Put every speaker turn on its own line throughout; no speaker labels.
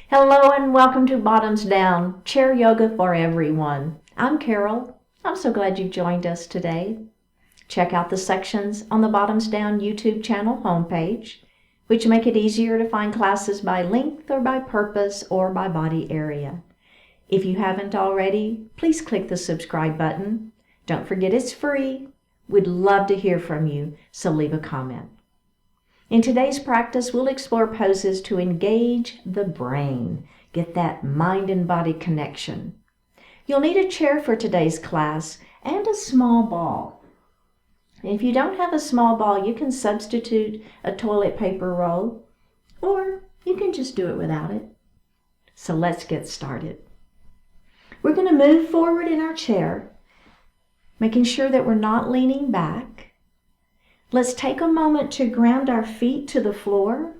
Hello and welcome to Bottoms Down, Chair Yoga for Everyone. I'm Carol. I'm so glad you've joined us today. Check out the sections on the Bottoms Down YouTube channel homepage, which make it easier to find classes by length or by purpose or by body area. If you haven't already, please click the subscribe button. Don't forget it's free. We'd love to hear from you, so leave a comment. In today's practice, we'll explore poses to engage the brain, get that mind and body connection. You'll need a chair for today's class and a small ball. And if you don't have a small ball, you can substitute a toilet paper roll, or you can just do it without it. So let's get started. We're going to move forward in our chair, making sure that we're not leaning back. Let's take a moment to ground our feet to the floor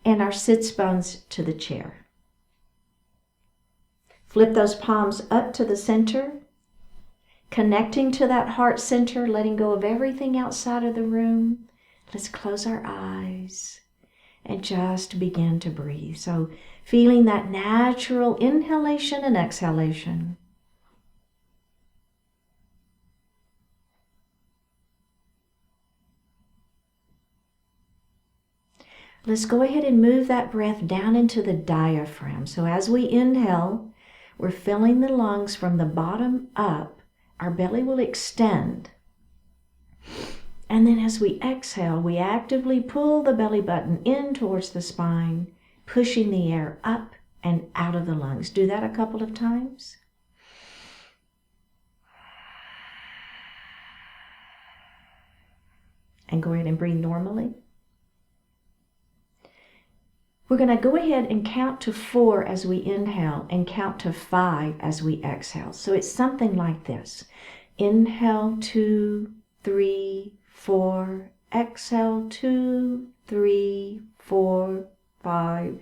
and our sits bones to the chair. Flip those palms up to the center, connecting to that heart center, letting go of everything outside of the room. Let's close our eyes and just begin to breathe. So feeling that natural inhalation and exhalation. Let's go ahead and move that breath down into the diaphragm. So as we inhale, we're filling the lungs from the bottom up. Our belly will extend. And then as we exhale, we actively pull the belly button in towards the spine, pushing the air up and out of the lungs. Do that a couple of times. And go ahead and breathe normally. We're going to go ahead and count to 4 as we inhale and count to 5 as we exhale. So it's something like this. Inhale, 2, 3, 4. Exhale, 2, 3, 4, 5.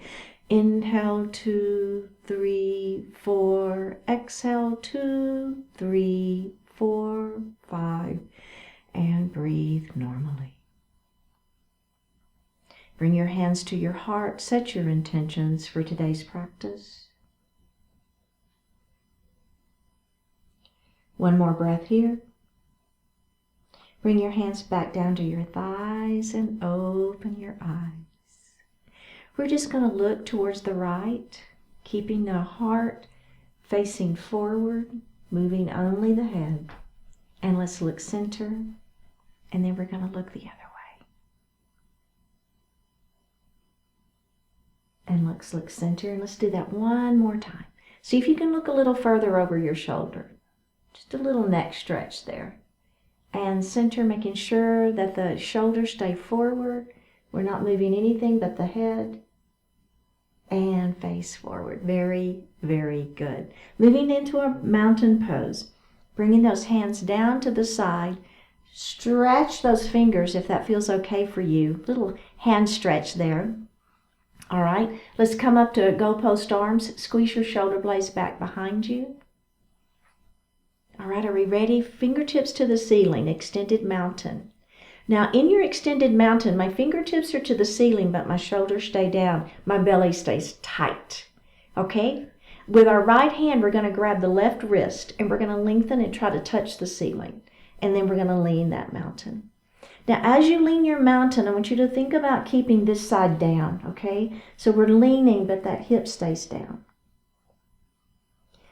Inhale, 2, 3, 4. Exhale, 2, 3, 4, 5. And breathe normally. Bring your hands to your heart. Set your intentions for today's practice. One more breath here. Bring your hands back down to your thighs and open your eyes. We're just going to look towards the right, keeping the heart facing forward, moving only the head. And let's look center, and then we're going to look the other way. And let's look center, and let's do that one more time. See if you can look a little further over your shoulder. Just a little neck stretch there. And center, making sure that the shoulders stay forward. We're not moving anything but the head. And face forward. Very, very good. Moving into a mountain pose. Bringing those hands down to the side. Stretch those fingers if that feels okay for you. Little hand stretch there. All right, let's come up to goal post arms. Squeeze your shoulder blades back behind you. All right, are we ready? Fingertips to the ceiling, extended mountain. Now, in your extended mountain, my fingertips are to the ceiling, but my shoulders stay down. My belly stays tight. Okay? With our right hand, we're going to grab the left wrist, and we're going to lengthen and try to touch the ceiling. And then we're going to lean that mountain. Now, as you lean your mountain, I want you to think about keeping this side down, okay? So we're leaning, but that hip stays down.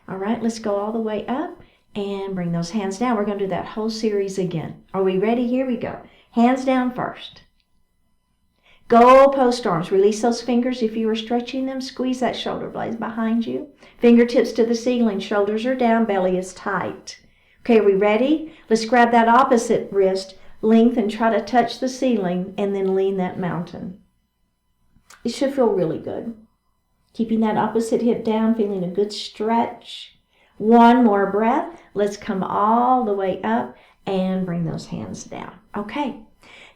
All right, let's go all the way up and bring those hands down. We're going to do that whole series again. Are we ready? Here we go. Hands down first. Goal post arms. Release those fingers if you were stretching them. Squeeze that shoulder blades behind you. Fingertips to the ceiling. Shoulders are down. Belly is tight. Okay, are we ready? Let's grab that opposite wrist. Lengthen, try to touch the ceiling, and then lean that mountain. It should feel really good. Keeping that opposite hip down, feeling a good stretch. One more breath. Let's come all the way up and bring those hands down. Okay.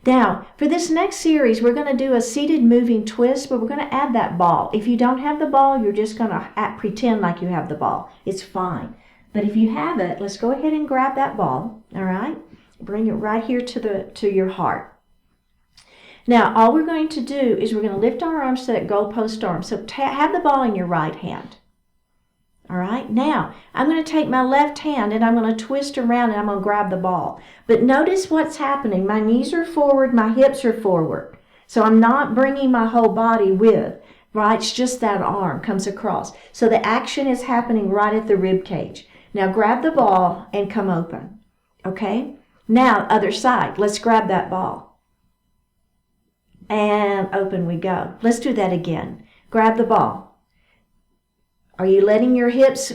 Now, for this next series, we're going to do a seated moving twist, but we're going to add that ball. If you don't have the ball, you're just going to pretend like you have the ball. It's fine. But if you have it, let's go ahead and grab that ball, all right? Bring it right here to your heart. Now, all we're going to do is we're going to lift our arms to that goalpost arm. So have the ball in your right hand. All right, now I'm going to take my left hand and I'm going to twist around and I'm going to grab the ball. But notice what's happening. My knees are forward, my hips are forward. So I'm not bringing my whole body with, right? It's just that arm comes across. So the action is happening right at the rib cage. Now grab the ball and come open. Okay? Now, other side. Let's grab that ball. And open we go. Let's do that again. Grab the ball. Are you letting your hips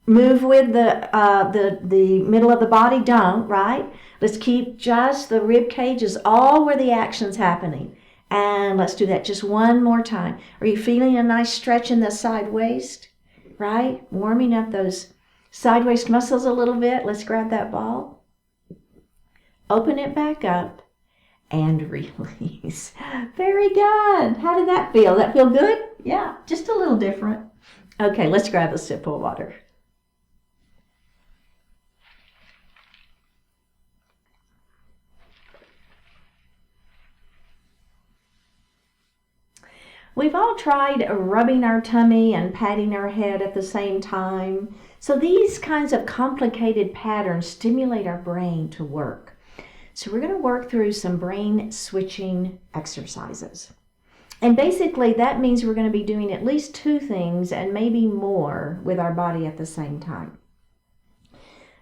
move with the middle of the body? Don't, right? Let's keep just the rib cage is all where the action's happening. And let's do that just one more time. Are you feeling a nice stretch in the side waist? Right? Warming up those side waist muscles a little bit. Let's grab that ball. Open it back up and release. Very good. How did that feel? That feel good? Yeah, just a little different. Okay, let's grab a sip of water. We've all tried rubbing our tummy and patting our head at the same time. So these kinds of complicated patterns stimulate our brain to work. So we're going to work through some brain switching exercises. And basically that means we're going to be doing at least two things and maybe more with our body at the same time.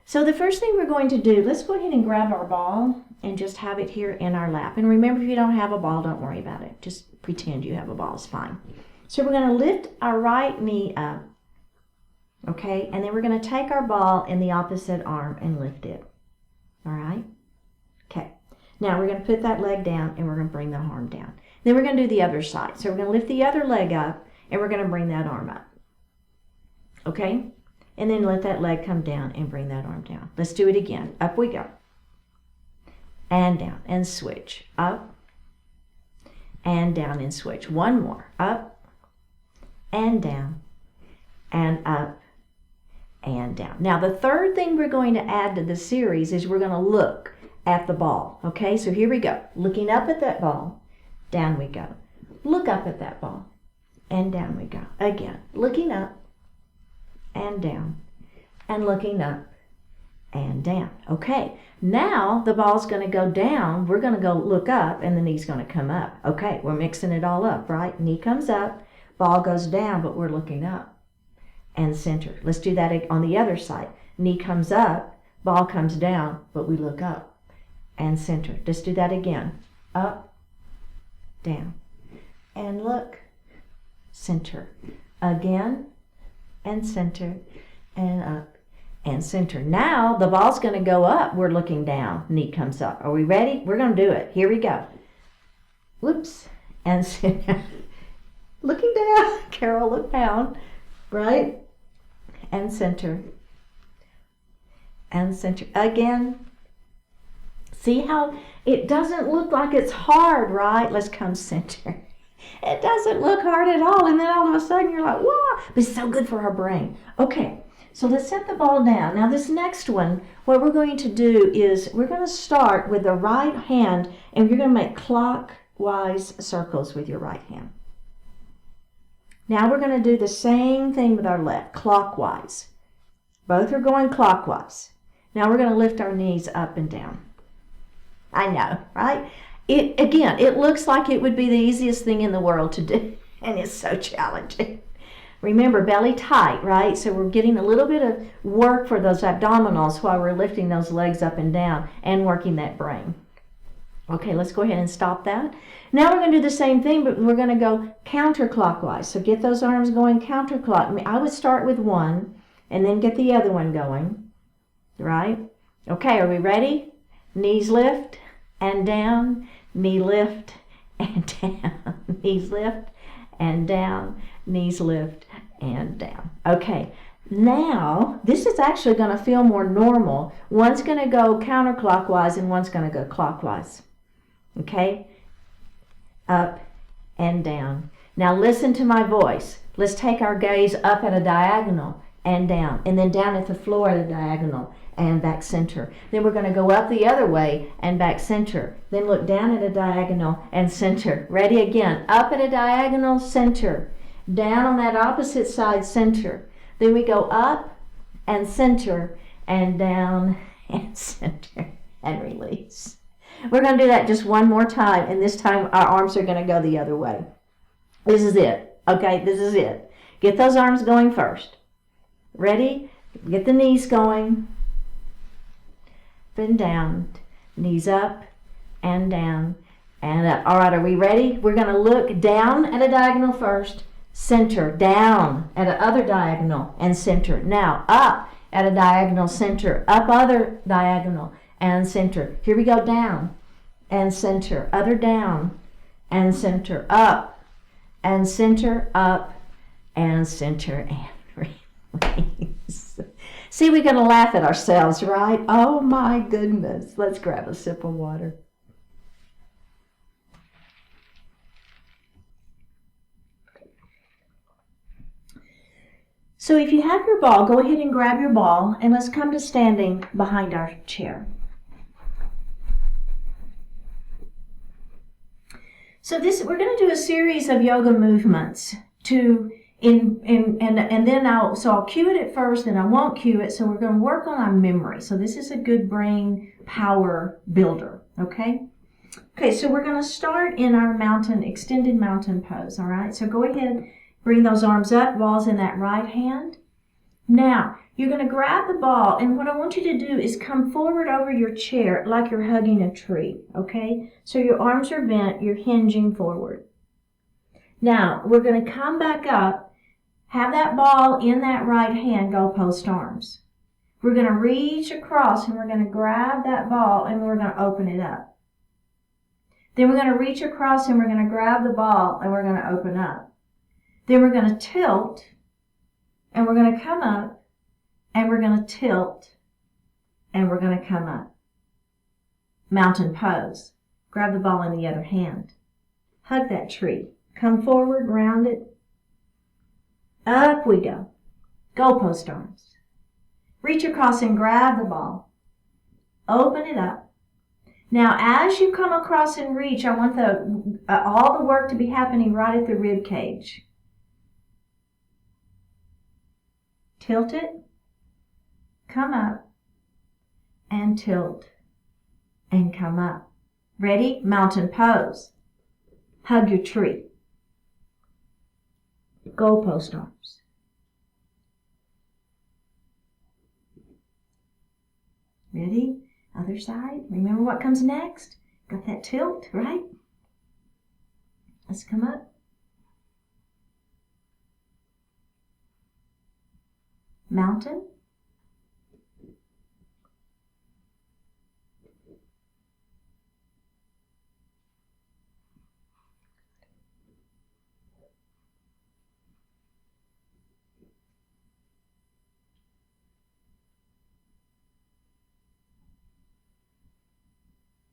So the first thing we're going to do, let's go ahead and grab our ball and just have it here in our lap. And remember, if you don't have a ball, don't worry about it. Just pretend you have a ball, it's fine. So we're going to lift our right knee up, okay? And then we're going to take our ball in the opposite arm and lift it, all right? Okay. Now we're going to put that leg down and we're going to bring the arm down. Then we're going to do the other side. So we're going to lift the other leg up and we're going to bring that arm up. Okay? And then let that leg come down and bring that arm down. Let's do it again. Up we go. And down and switch. Up and down and switch. One more. Up and down and up and down. Now the third thing we're going to add to the series is we're going to look at the ball. Okay? So here we go. Looking up at that ball. Down we go. Look up at that ball. And down we go. Again, looking up and down. And looking up and down. Okay, now the ball's going to go down. We're going to go look up and the knee's going to come up. Okay, we're mixing it all up, right? Knee comes up, ball goes down, but we're looking up. And center. Let's do that on the other side. Knee comes up, ball comes down, but we look up. And center. Let's do that again. Up. Down and look, center, again and center and up and center. Now the ball's going to go up. We're looking down. Knee comes up. Are we ready? We're going to do it. Here we go. Whoops. And center. Looking down. Carol, look down. Right? And center. And center. Again. See how it doesn't look like it's hard, right? Let's come center. It doesn't look hard at all. And then all of a sudden you're like, wow, but it's so good for our brain. Okay, so let's set the ball down. Now this next one, what we're going to do is we're going to start with the right hand and you're going to make clockwise circles with your right hand. Now we're going to do the same thing with our left, clockwise. Both are going clockwise. Now we're going to lift our knees up and down. I know, right? It looks like it would be the easiest thing in the world to do, and it's so challenging. Remember, belly tight, right? So we're getting a little bit of work for those abdominals while we're lifting those legs up and down and working that brain. Okay, let's go ahead and stop that. Now we're going to do the same thing, but we're going to go counterclockwise. So get those arms going counterclockwise. I would start with one and then get the other one going, right? Okay, are we ready? Knees lift and down, knee lift and down, knees lift and down, knees lift and down. Okay, now this is actually going to feel more normal. One's going to go counterclockwise and one's going to go clockwise. Okay, up and down. Now listen to my voice. Let's take our gaze up at a diagonal and down, and then down at the floor at a diagonal, and back center. Then we're going to go up the other way and back center. Then look down at a diagonal and center. Ready? Again, up at a diagonal, center. Down on that opposite side, center. Then we go up and center and down and center and release. We're going to do that just one more time, and this time our arms are going to go the other way. This is it. Okay, this is it. Get those arms going first. Ready? Get the knees going. Up and down. Knees up and down and up. All right, are we ready? We're going to look down at a diagonal first. Center. Down at the other diagonal and center. Now up at a diagonal, center. Up other diagonal and center. Here we go. Down and center. Other down and center. Up and center. Up and center and release. See, we're going to laugh at ourselves, right? Oh my goodness. Let's grab a sip of water. So if you have your ball, go ahead and grab your ball, and let's come to standing behind our chair. So we're going to do a series of yoga movements and then I'll cue it at first, and I won't cue it. So we're going to work on our memory. So this is a good brain power builder. Okay. Okay. So we're going to start in our extended mountain pose. All right. So go ahead, bring those arms up. Ball's in that right hand. Now you're going to grab the ball, and what I want you to do is come forward over your chair like you're hugging a tree. Okay. So your arms are bent. You're hinging forward. Now we're going to come back up. Have that ball in that right hand, goalpost arms. We're going to reach across, and we're going to grab that ball, and we're going to open it up. Then we're going to reach across, and we're going to grab the ball, and we're going to open up. Then we're going to tilt, and we're going to come up, and we're going to tilt, and we're going to come up. Mountain pose. Grab the ball in the other hand. Hug that tree. Come forward, round it. Up we go. Goalpost arms. Reach across and grab the ball. Open it up. Now, as you come across and reach, I want all the work to be happening right at the rib cage. Tilt it. Come up. And tilt. And come up. Ready? Mountain pose. Hug your tree. Goalpost arms. Ready? Other side. Remember what comes next? Got that tilt, right? Let's come up. Mountain.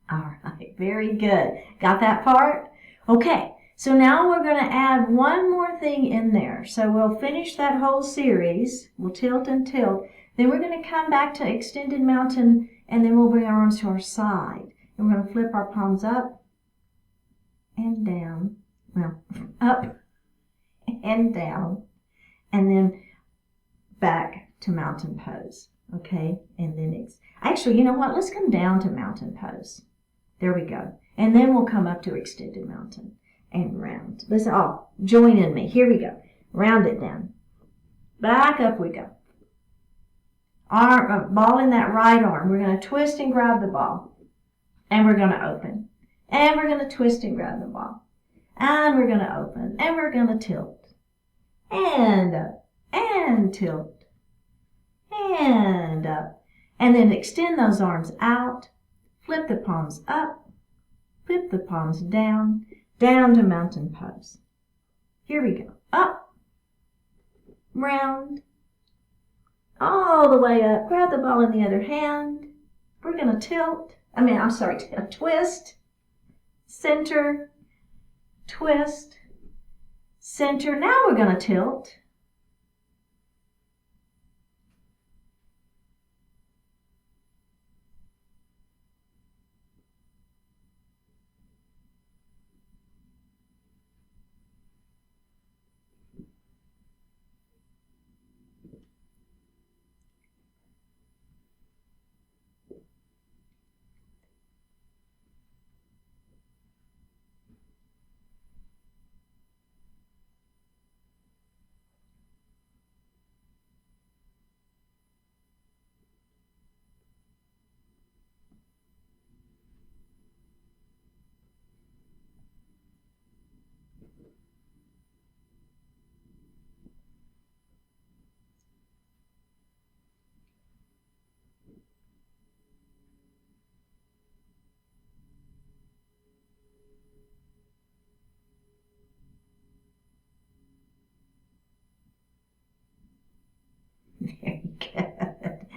All right, very good. Got that part? Okay, so now we're going to add one more thing in there. So we'll finish that whole series. We'll tilt and tilt. Then we're going to come back to extended mountain, and then we'll bring our arms to our side. And we're going to flip our palms up and down. Well, up and down. And then back to mountain pose. Okay, and then actually, you know what? Let's come down to mountain pose. There we go. And then we'll come up to extended mountain and round. Let's all join in me. Here we go. Round it down. Back up we go. Ball in that right arm. We're going to twist and grab the ball. And we're going to open. And we're going to twist and grab the ball. And we're going to open. And we're going to tilt. And up. And tilt. And up. And then extend those arms out. Flip the palms up, flip the palms down, down to mountain pose. Here we go. Up, round, all the way up. Grab the ball in the other hand. We're going to twist, center, twist, center. Now we're going to tilt.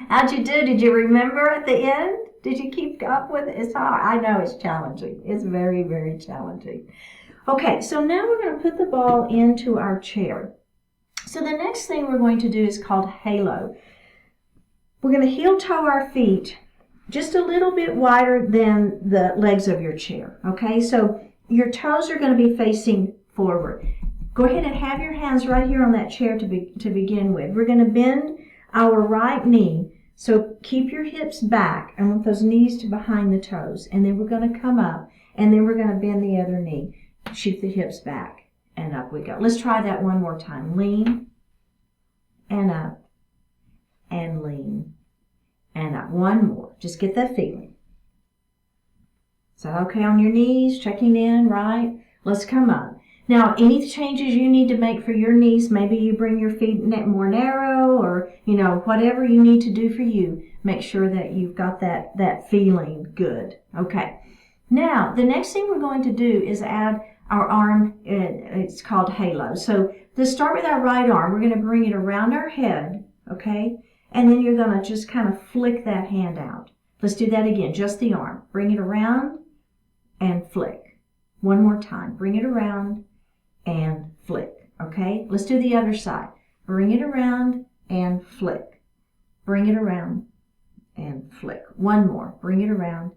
How'd you do? Did you remember at the end? Did you keep up with it? It's hard. I know it's challenging. It's very, very challenging. Okay, so now we're going to put the ball into our chair. So the next thing we're going to do is called halo. We're going to heel toe our feet just a little bit wider than the legs of your chair. Okay, so your toes are going to be facing forward. Go ahead and have your hands right here on that chair to begin with. We're going to bend our right knee. So keep your hips back. I want those knees to behind the toes. And then we're going to come up. And then we're going to bend the other knee. Shoot the hips back. And up we go. Let's try that one more time. Lean. And up. And lean. And up. One more. Just get that feeling. Is that okay on your knees? Checking in, right? Let's come up. Now, any changes you need to make for your knees, maybe you bring your feet more narrow or, whatever you need to do for you, make sure that you've got that feeling good. Okay. Now, the next thing we're going to do is add our arm. It's called halo. So to start with our right arm, we're going to bring it around our head, okay? And then you're going to just kind of flick that hand out. Let's do that again, just the arm. Bring it around and flick. One more time. Bring it around and flick. Okay, let's do the other side. Bring it around and flick. Bring it around and flick. One more. Bring it around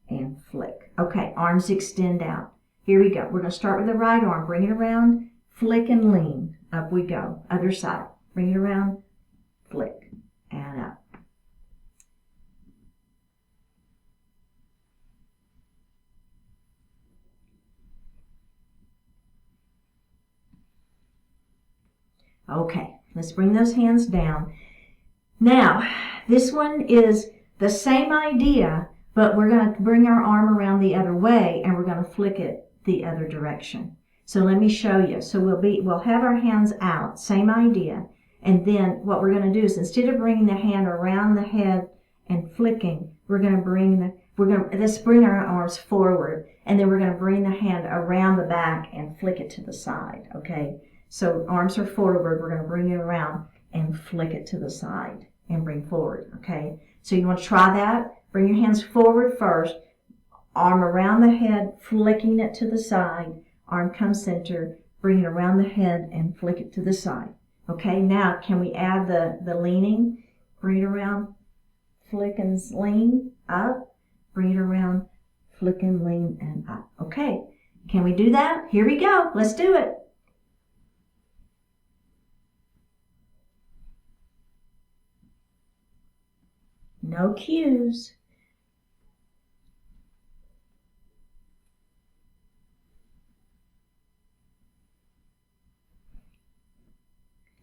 and flick. Okay, arms extend out. Here we go. We're going to start with the right arm. Bring it around, flick and lean. Up we go. Other side. Bring it around, flick and up. Okay, let's bring those hands down. Now, this one is the same idea, but we're going to bring our arm around the other way and we're going to flick it the other direction. So let me show you. So we'll have our hands out, same idea. And then what we're going to do is instead of bringing the hand around the head and flicking, let's bring our arms forward and then we're going to bring the hand around the back and flick it to the side, okay? So arms are forward, we're going to bring it around and flick it to the side and bring forward, okay? So you want to try that? Bring your hands forward first, arm around the head, flicking it to the side, arm comes center, bring it around the head and flick it to the side. Okay, now can we add the leaning? Bring it around, flick and lean, up, bring it around, flick and lean and up. Okay, can we do that? Here we go, let's do it. No cues.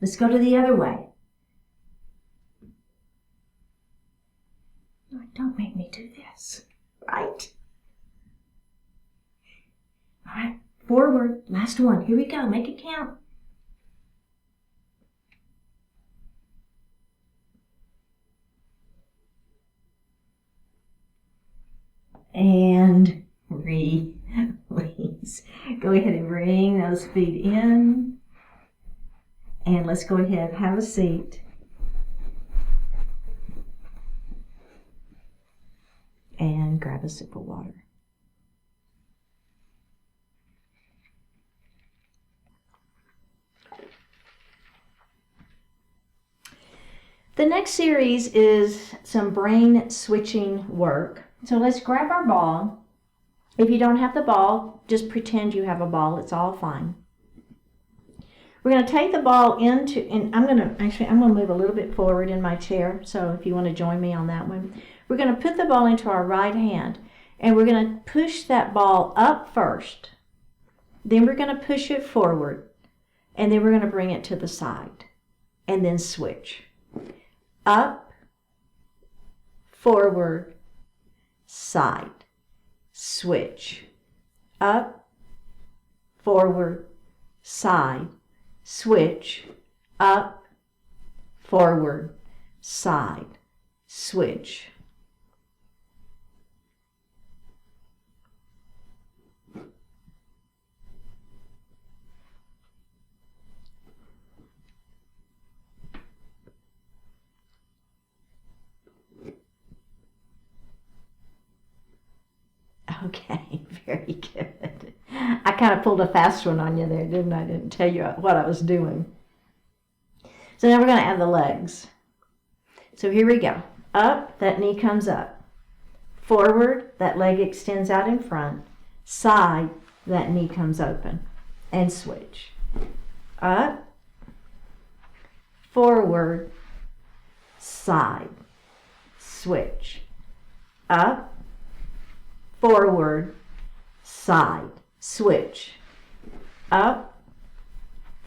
Let's go to the other way. No, don't make me do this. Right? All right, forward. Last one. Here we go. Make it count. And release. Go ahead and bring those feet in. And let's go ahead, have a seat. And grab a sip of water. The next series is some brain switching work. So let's grab our ball. If you don't have the ball, just pretend you have a ball. It's all fine. We're going to take the ball into, and I'm going to move a little bit forward in my chair. So if you want to join me on that one, we're going to put the ball into our right hand, and we're going to push that ball up first. Then we're going to push it forward, and then we're going to bring it to the side, and then switch. Up, forward, side, switch. Up, forward, side, switch. Up, forward, side, switch. Okay, very good. I kind of pulled a fast one on you there, didn't I? Didn't tell you what I was doing. So now we're going to add the legs. So here we go. Up, that knee comes up. Forward, that leg extends out in front. Side, that knee comes open. And switch. Up, forward, side, switch. Up, forward, side, switch. Up,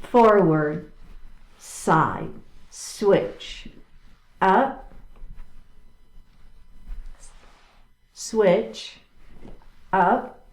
forward, side, switch. Up, switch, up,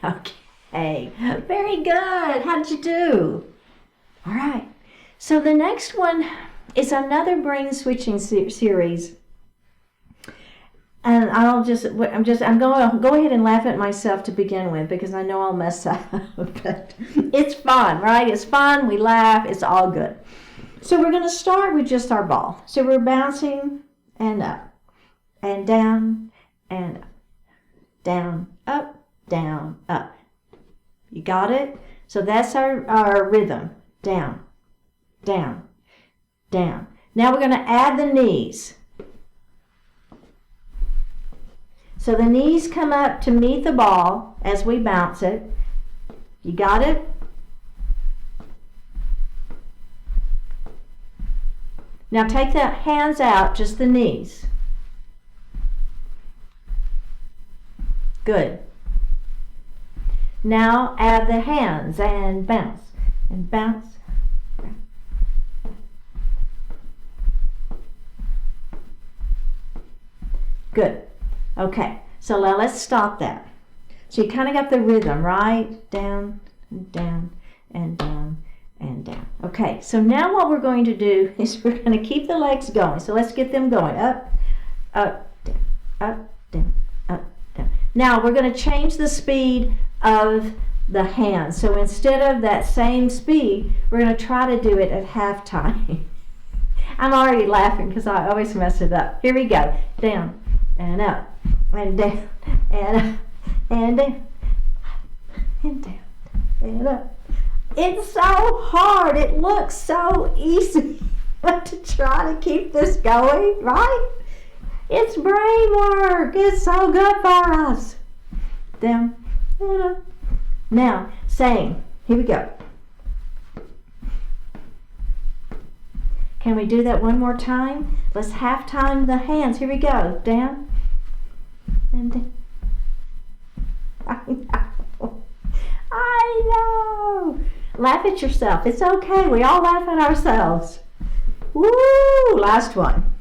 Okay, very good. How did you do? All right. So the next one is another brain switching series. And I'm going to go ahead and laugh at myself to begin with because I know I'll mess up. But it's fun, right? It's fun. We laugh. It's all good. So we're going to start with just our ball. So we're bouncing and up and down and up, down, up, down, up. You got it? So that's our rhythm. Down, down, down. Now we're going to add the knees. So the knees come up to meet the ball as we bounce it. You got it? Now take the hands out, just the knees. Good. Now add the hands and bounce, and bounce. Good. Okay, so now let's stop that. So you kind of got the rhythm, right? Down, and down, and down, and down. Okay, so now what we're going to do is we're going to keep the legs going. So let's get them going. Up, up, down, up, down, up, down. Now we're going to change the speed of the hands. So instead of that same speed, we're going to try to do it at half time. I'm already laughing because I always mess it up. Here we go. Down and up and down and up and down and down and up. It's so hard. It looks so easy to try to keep this going, right? It's brain work. It's so good for us. Down and up. Now, same. Here we go. Can we do that one more time? Let's half time the hands. Here we go. Down and down. I know. Laugh at yourself. It's okay. We all laugh at ourselves. Woo! Last one.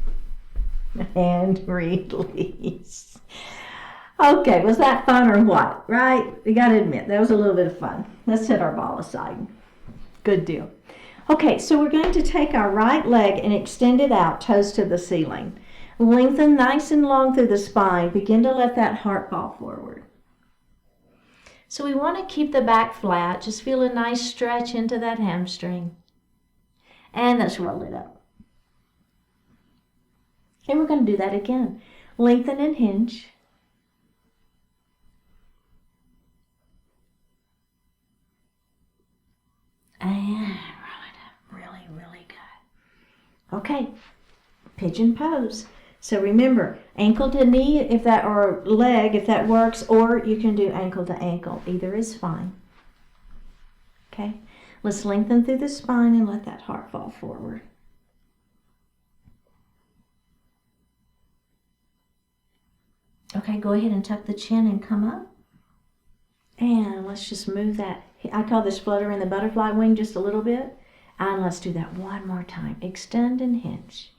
And release. Okay, was that fun or what? Right? We got to admit, that was a little bit of fun. Let's set our ball aside. Good deal. Okay, so we're going to take our right leg and extend it out, toes to the ceiling. Lengthen nice and long through the spine. Begin to let that heart fall forward. So we want to keep the back flat. Just feel a nice stretch into that hamstring. And let's roll it up. And we're going to do that again. Lengthen and hinge. And roll it up. Really, really good. Okay, pigeon pose. So remember, ankle to knee if that, or leg if that works, or you can do ankle to ankle. Either is fine. Okay, let's lengthen through the spine and let that heart fall forward. Okay, go ahead and tuck the chin and come up. And let's just move that. I call this flutter in the butterfly wing just a little bit. And let's do that one more time. Extend and hinge.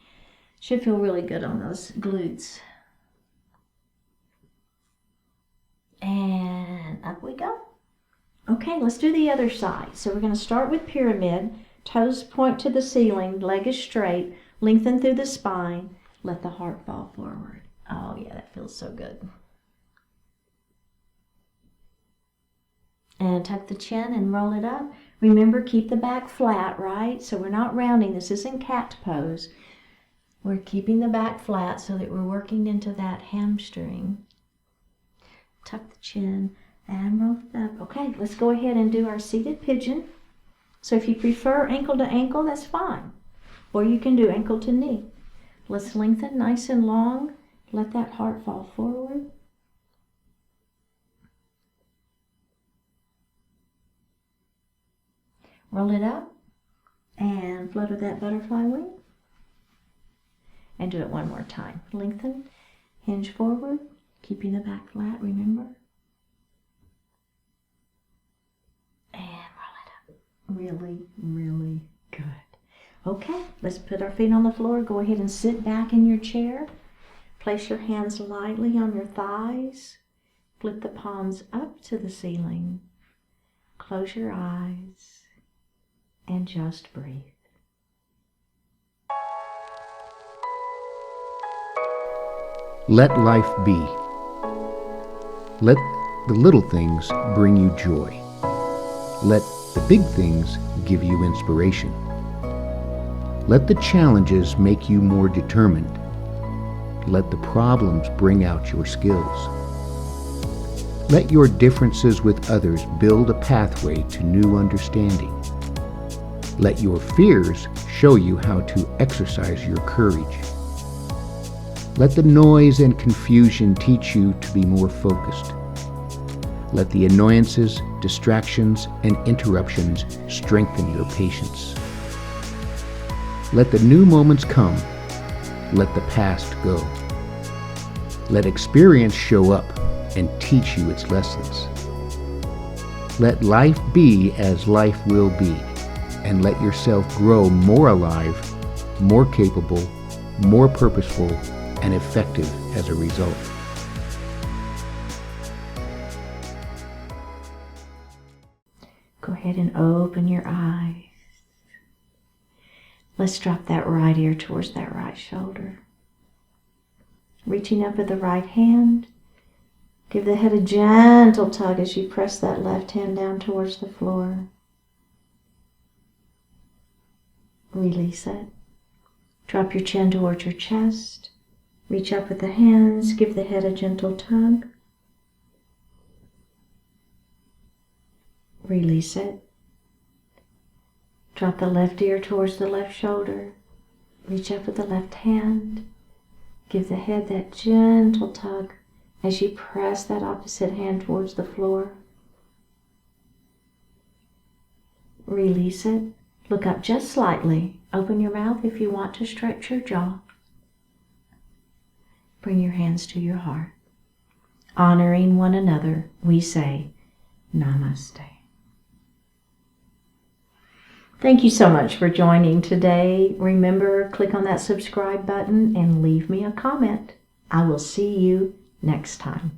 Should feel really good on those glutes. And up we go. Okay, let's do the other side. So we're going to start with pyramid. Toes point to the ceiling, leg is straight, lengthen through the spine, let the heart fall forward. Oh yeah, that feels so good. And tuck the chin and roll it up. Remember, keep the back flat, right? So we're not rounding. This isn't cat pose. We're keeping the back flat so that we're working into that hamstring. Tuck the chin and roll it up. Okay, let's go ahead and do our seated pigeon. So if you prefer ankle to ankle, that's fine. Or you can do ankle to knee. Let's lengthen nice and long. Let that heart fall forward. Roll it up and flutter that butterfly wing. And do it one more time. Lengthen, hinge forward, keeping the back flat, remember? And roll it up. Really, really good. Okay, let's put our feet on the floor. Go ahead and sit back in your chair. Place your hands lightly on your thighs. Flip the palms up to the ceiling. Close your eyes and just breathe.
Let life be. Let the little things bring you joy. Let the big things give you inspiration. Let the challenges make you more determined. Let the problems bring out your skills. Let your differences with others build a pathway to new understanding. Let your fears show you how to exercise your courage. Let the noise and confusion teach you to be more focused. Let the annoyances, distractions, and interruptions strengthen your patience. Let the new moments come. Let the past go. Let experience show up and teach you its lessons. Let life be as life will be, and let yourself grow more alive, more capable, more purposeful, and effective as a result.
Go ahead and open your eyes. Let's drop that right ear towards that right shoulder. Reaching up with the right hand. Give the head a gentle tug as you press that left hand down towards the floor. Release it. Drop your chin towards your chest. Reach up with the hands. Give the head a gentle tug. Release it. Drop the left ear towards the left shoulder. Reach up with the left hand. Give the head that gentle tug as you press that opposite hand towards the floor. Release it. Look up just slightly. Open your mouth if you want to stretch your jaw. Bring your hands to your heart. Honoring one another, we say Namaste. Thank you so much for joining today. Remember, click on that subscribe button and leave me a comment. I will see you next time.